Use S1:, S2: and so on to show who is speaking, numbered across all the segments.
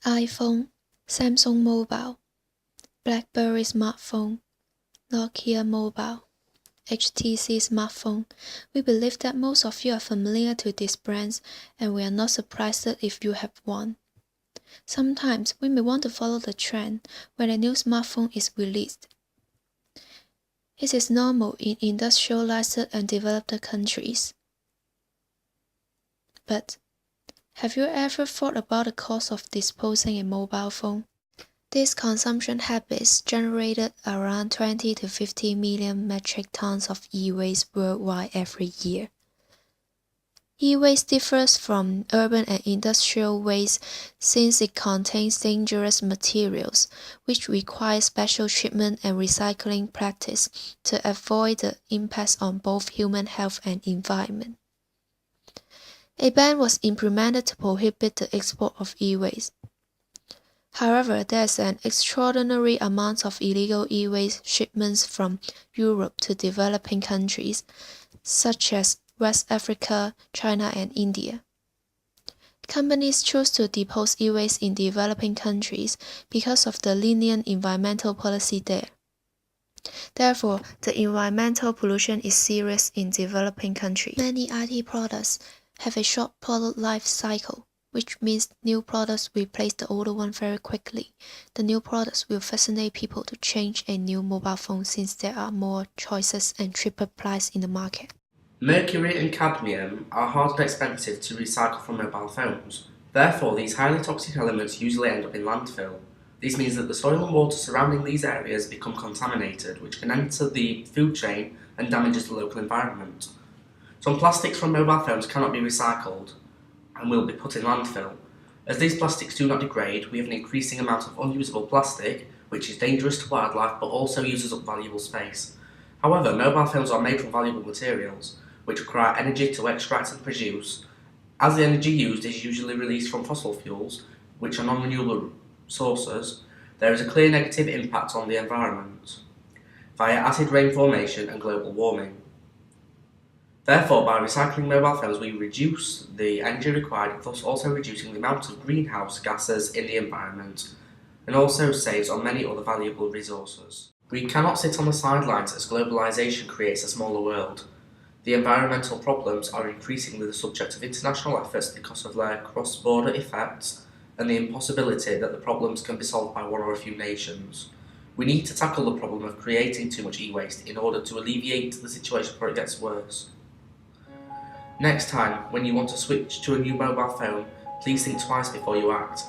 S1: iPhone, Samsung Mobile, BlackBerry smartphone, Nokia Mobile, HTC smartphone. We believe that most of you are familiar to these brands, and we are not surprised if you have one. Sometimes we may want to follow the trend when a new smartphone is released. It is normal in industrialized and developed countries. But have you ever thought about the cost of disposing a mobile phone? These consumption habits generated around 20 to 50 million metric tons of e-waste worldwide every year. E-waste differs from urban and industrial waste since it contains dangerous materials, which require special treatment and recycling practice to avoid the impacts on both human health and environment. A ban was implemented to prohibit the export of e-waste. However, there is an extraordinary amount of illegal e-waste shipments from Europe to developing countries, such as West Africa, China, and India. Companies choose to depose e-waste in developing countries because of the lenient environmental policy there. Therefore, the environmental pollution is serious in developing countries. Many IT products have a short product life cycle, which means new products replace the older one very quickly. The new products will fascinate people to change a new mobile phone since there are more choices and cheaper prices in the market.
S2: Mercury and cadmium are hard and expensive to recycle from mobile phones. Therefore, these highly toxic elements usually end up in landfill. This means that the soil and water surrounding these areas become contaminated, which can enter the food chain and damages the local environment. Some plastics from mobile phones cannot be recycled and will be put in landfill. As these plastics do not degrade, we have an increasing amount of unusable plastic, which is dangerous to wildlife but also uses up valuable space. However, mobile phones are made from valuable materials, which require energy to extract and produce. As the energy used is usually released from fossil fuels, which are non-renewable sources, there is a clear negative impact on the environment via acid rain formation and global warming. Therefore, by recycling mobile phones, we reduce the energy required, thus also reducing the amount of greenhouse gases in the environment, and also saves on many other valuable resources. We cannot sit on the sidelines as globalization creates a smaller world. The environmental problems are increasingly the subject of international efforts because of their cross-border effects and the impossibility that the problems can be solved by one or a few nations. We need to tackle the problem of creating too much e-waste in order to alleviate the situation before it gets worse. Next time, when you want to switch to a new mobile phone, please think twice before you act.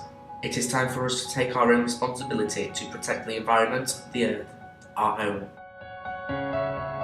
S2: It is time for us to take our own responsibility to protect the environment, the earth, our home.